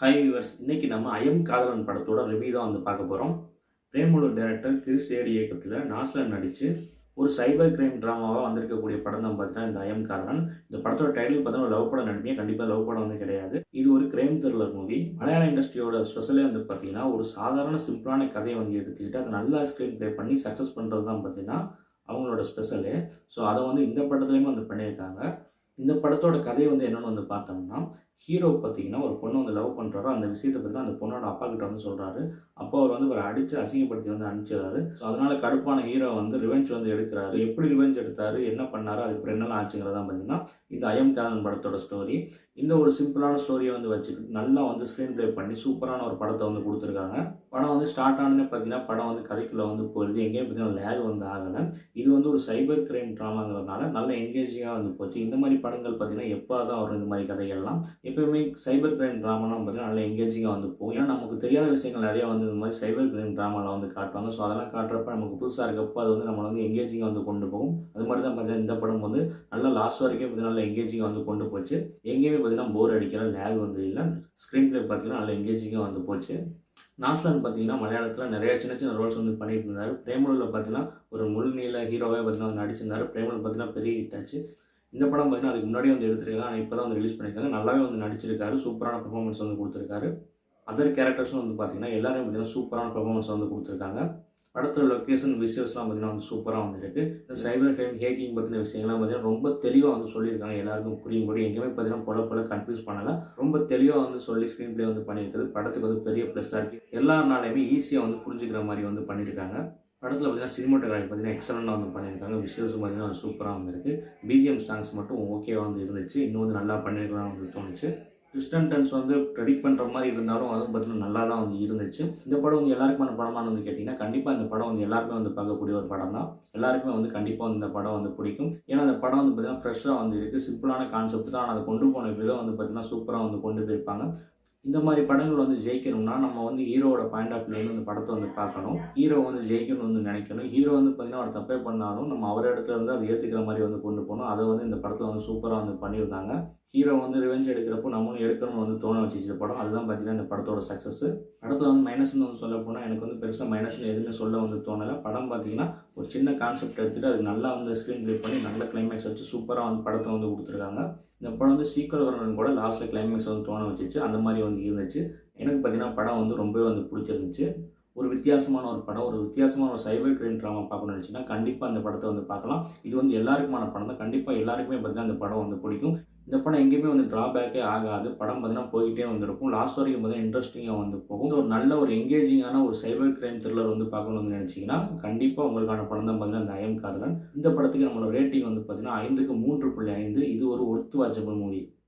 Hi viewers, இன்னைக்கு நம்ம ஐயம் காதலன் படத்தோட ரிவ்யூ தான் வந்து பார்க்க போகிறோம். பிரேமலு டைரக்டர் கிறிஸ் ஏடி இயக்கத்தில் நாசர் நடித்து ஒரு சைபர் கிரைம் ட்ராமாவாக வந்திருக்கக்கூடிய படம் தான் பார்த்தீங்கன்னா இந்த ஐயம் காதலன். இந்த படத்தோட டைட்டில் பார்த்தீங்கன்னா லவ் படம் நடிப்பீங்க, கண்டிப்பாக லவ் படம் வந்து கிடையாது. இது ஒரு கிரைம் த்ரில்லர் மூவி. மலையாள இண்டஸ்ட்ரியோட ஸ்பெஷலே வந்து பார்த்தீங்கன்னா ஒரு சாதாரண சிம்பிளான கதையை வந்து எடுத்துக்கிட்டு அதை நல்லா ஸ்க்ரீன் ப்ளே பண்ணி சக்ஸஸ் பண்ணுறது தான் பார்த்தீங்கன்னா அவங்களோட ஸ்பெஷலு. ஸோ அதை வந்து இந்த படத்துலையுமே வந்து பண்ணியிருக்காங்க. இந்த படத்தோட கதை வந்து என்னென்னு வந்து பார்த்தோம்னா, ஹீரோ பார்த்தீங்கன்னா ஒரு பொண்ணு வந்து லவ் பண்ணுறாரோ அந்த விஷயத்தை பார்த்தீங்கன்னா அந்த பொண்ணோட அப்பா கிட்ட வந்து சொல்கிறாரு. அப்போ அவர் வந்து ஒரு அடித்து அசிங்கப்படுத்தி வந்து அனுப்பிச்சிடுறாரு. ஸோ அதனால கடுப்பான ஹீரோ வந்து ரிவெஞ்ச் வந்து எடுக்கிறாரு. எப்படி ரிவெஞ்ச் எடுத்தாரு, என்ன பண்ணாரு, அதுக்கப்புறம் என்னெல்லாம் ஆச்சுங்கிறதான் பார்த்தீங்கன்னா இந்த ஐயம் காதலன் படத்தோட ஸ்டோரி. இந்த ஒரு சிம்பிளான ஸ்டோரியை வந்து வச்சுக்கிட்டு நல்லா வந்து ஸ்க்ரீன் ப்ளே பண்ணி சூப்பரான ஒரு படத்தை வந்து கொடுத்துருக்காங்க. படம் வந்து ஸ்டார்ட் ஆனதுன்னு பார்த்தீங்கன்னா படம் வந்து கதைக்குள்ளே வந்து போயிடுது. எங்கேயும் பார்த்தீங்கன்னா லேக் வந்து ஆகலை. இது வந்து ஒரு சைபர் கிரைம் ட்ராமாங்கிறதுனால நல்ல என்கேஜிங்காக வந்து போச்சு. இந்த மாதிரி படங்கள் பார்த்தீங்கன்னா எப்போ தான் வரும் இந்த மாதிரி கதைகள்லாம். எப்போயுமே சைபர் கிரைம் ட்ராமாலாம் பார்த்தீங்கன்னா நல்ல என்கேஜிங்காக வந்து போகும். ஏன்னா நமக்கு தெரியாத விஷயங்கள் நிறையா வந்து இந்த மாதிரி சைபர் கிரைம் ட்ராமாவில் வந்து காட்டுவாங்க. ஸோ அதெல்லாம் காட்டுறப்ப நமக்கு புதுசாக இருக்கப்போ அது வந்து நம்மளை வந்து என்கேஜிங்காக வந்து கொண்டு போகும். அது மாதிரி தான் பார்த்தீங்கன்னா இந்த படம் வந்து நல்லா லாஸ்ட் வரைக்கும் பார்த்தீங்கன்னா நல்ல என்கேஜிங்காக வந்து கொண்டு போச்சு. எங்கேயுமே பார்த்தீங்கன்னா போர் அடிக்கிற லேக் வந்து இல்லை. ஸ்க்ரீன் ப்ளே பார்த்தீங்கன்னா நல்ல என்கேஜிங்காக வந்து போச்சு. நாஸ்லன் பார்த்தீங்கன்னா மலையாளத்தில் நிறைய சின்ன சின்ன ரோல்ஸ் வந்து பண்ணிட்டு இருந்தார். பிரேமலூரில் பார்த்தீங்கன்னா ஒரு முழு நீள ஹீரோவே பார்த்தீங்கன்னா வந்து நடிச்சிருந்தார். பிரேமலூர் பார்த்தீங்கன்னா பெரிய ஹிட் ஆச்சு. இந்த படம் பார்த்தீங்கன்னா அதுக்கு முன்னாடியே வந்து எடுத்திருக்காங்க, ஆனால் இப்போ தான் வந்து ரிலீஸ் பண்ணியிருக்காங்க. நல்லாவே வந்து நடிச்சிருக்காரு. சூப்பரான பெர்ஃபார்மன்ஸ் வந்து கொடுத்துருக்காரு. அதர் கேரக்டர்ஸும் வந்து பார்த்தீங்கன்னா எல்லாரும் பார்த்தீங்கன்னா சூப்பரான பெர்ஃபார்மன்ஸ் வந்து கொடுத்துருக்காங்க. படத்தில் லொக்கேஷன் விஷுவல்ஸ்லாம் பார்த்தீங்கன்னா வந்து சூப்பராக வந்துருக்கு. இந்த சைபர் கிரைம் ஹேக்கிங் பற்றின விஷயங்கள்லாம் பார்த்தீங்கன்னா ரொம்ப தெளிவாக வந்து சொல்லியிருக்காங்க. எல்லாருக்கும் புரியும்படி எங்கேயுமே பார்த்தீங்கன்னா போல கன்ஃபியூஸ் பண்ணலை. ரொம்ப தெளிவாக வந்து சொல்லி ஸ்க்ரீன் ப்ளே வந்து பண்ணியிருக்குது. படத்துக்கு வந்து பெரிய ப்ளஸ்ஸாக இருக்குது. எல்லாருனாலையுமே ஈஸியாக வந்து புரிஞ்சுக்கிற மாதிரி வந்து பண்ணியிருக்காங்க. படத்தில் பார்த்தீங்கன்னா சினிமாட்டோகிராஃபி பார்த்தீங்கன்னா எக்ஸலண்டாக வந்து பண்ணியிருக்காங்க. விஷுவல்ஸும் பார்த்தீங்கன்னா சூப்பராக வந்துருக்கு. பிஜிஎம் சாங்ஸ் மட்டும் ஓகேவாக வந்து இருந்துச்சு. இன்னும் வந்து நல்லா பண்ணியிருக்கலாம்னு வந்து தோணுச்சு. ட்விஸ்ட் அண்ட் டர்ன்ஸ் வந்து ப்ரெடிக்ட் பண்ணுற மாதிரி இருந்தாலும் அதுவும் பார்த்தீங்கன்னா நல்லா தான் வந்து இருந்துச்சு. இந்த படம் வந்து எல்லாருக்குமான படமானு வந்து கேட்டிங்கன்னா கண்டிப்பாக இந்த படம் வந்து எல்லாருமே வந்து பார்க்கக்கூடிய ஒரு படம் தான். எல்லாருக்குமே வந்து கண்டிப்பாக இந்த படம் வந்து பிடிக்கும். ஏன்னா அந்த படம் வந்து பார்த்தீங்கன்னா ஃப்ரெஷ்ஷாக வந்து இருக்குது. சிம்பிளான கான்செப்ட் தான், ஆனால் அதை கொண்டு போன விதம் வந்து பார்த்தீங்கன்னா சூப்பராக வந்து கொண்டு போயிருப்பாங்க. இந்த மாதிரி படங்கள் வந்து ஜெயிக்கணும்னா நம்ம வந்து ஹீரோவோட பாயிண்ட் ஆஃப் வியூ வந்து இந்த படத்தை வந்து பார்க்கணும். ஹீரோ வந்து ஜெயிக்கணும்னு வந்து நினைக்கணும். ஹீரோ வந்து பார்த்தீங்கன்னா ஒரு தப்பே பண்ணாலும் நம்ம அவர் இடத்துல இருந்து அதை ஏற்றுக்கிற மாதிரி வந்து கொண்டு போகணும். அதை வந்து இந்த படத்தில் வந்து சூப்பராக வந்து பண்ணியிருந்தாங்க. ஹீரோ வந்து ரிவெஞ்ச் எடுக்கிறப்போ நம்மளும் எடுக்கணும்னு வந்து தோண வச்சிச்சு படம். அதுதான் பார்த்தீங்கன்னா இந்த படத்தோட சக்ஸஸ். படத்தில் வந்து மைனஸ்ன்னு வந்து சொல்ல போனால் எனக்கு வந்து பெருசாக மைனஸ்ன்னு எதுவுமே சொல்ல வந்து தோணலை. படம் பார்த்தீங்கன்னா ஒரு சின்ன கான்செப்ட் எடுத்துகிட்டு அதுக்கு நல்லா வந்து ஸ்க்ரீன் ப்ளே பண்ணி நல்ல கிளைமேக்ஸ் வச்சு சூப்பராக வந்து படத்தை வந்து கொடுத்துருக்காங்க. இந்த படம் வந்து சீக்வல் வரணும்னு கூட லாஸ்ட்டில் கிளைமேக்ஸ் வந்து தோண வச்சிச்சு. அந்த மாதிரி வந்து இருந்துச்சு. எனக்கு பார்த்தீங்கன்னா படம் வந்து ரொம்பவே வந்து பிடிச்சிருந்துச்சு. ஒரு வித்தியாசமான ஒரு படம், ஒரு வித்தியாசமான ஒரு சைபர் கிரைம் ட்ராமா பார்க்கணும்னு நினச்சின்னா கண்டிப்பாக அந்த படத்தை வந்து பார்க்கலாம். இது வந்து எல்லாருக்குமான படம் தான். கண்டிப்பாக எல்லாருக்குமே பார்த்தீங்கன்னா இந்த படம் வந்து பிடிக்கும். இந்த படம் எங்கேயுமே வந்து ட்ராபேக்கே ஆகாது. படம் பார்த்தீங்கன்னா போயிட்டே வந்துருக்கும். லாஸ்ட் வரைக்கும் பார்த்தீங்கன்னா இன்ட்ரெஸ்டிங்காக வந்து போகும். ஒரு நல்ல ஒரு எங்கேஜிங்கான ஒரு சைபர் கிரைம் த்ரில்லர் வந்து பார்க்கணும்னு நினச்சிங்கன்னா கண்டிப்பாக உங்களுக்கான படம் தான் பார்த்தீங்கன்னா இந்த ஐயம் காதலன். இந்த படத்துக்கு நம்மளோட ரேட்டிங் வந்து பார்த்தீங்கன்னா 5க்கு 3.5. இது ஒரு ஒர்த் வாட்சபிள் மூவி.